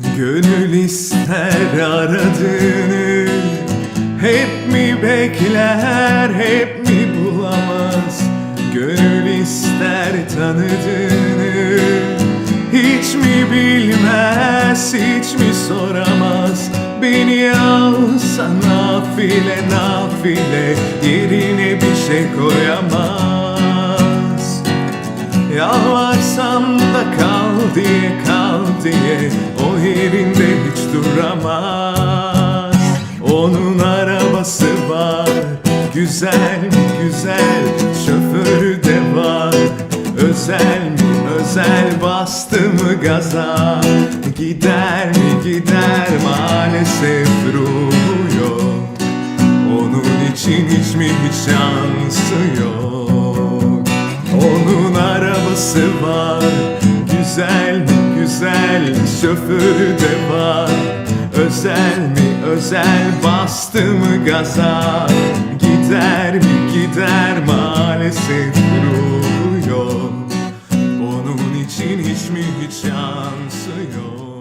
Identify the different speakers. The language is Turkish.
Speaker 1: Gönül ister aradığını, hep mi bekler, hep mi bulamaz? Gönül ister tanıdığını, hiç mi bilmez, hiç mi soramaz? Beni alsa nafile nafile, yerine bir şey koyamaz. Yalvarsam da kal diye, kal diye, o yerinde hiç duramaz. Onun arabası var, güzel mi güzel, şoförü de var. Özel mi özel, bastı mı gaza, gider mi gider, maalesef ruhu yok. Onun için hiç mi hiç şansı yok. Onun arabası var, güzel mi güzel, şoförü de var. Özel mi özel, bastı mı gaza, gider mi gider, maalesef ruhu yok. Onun için hiç mi hiç şansı yok.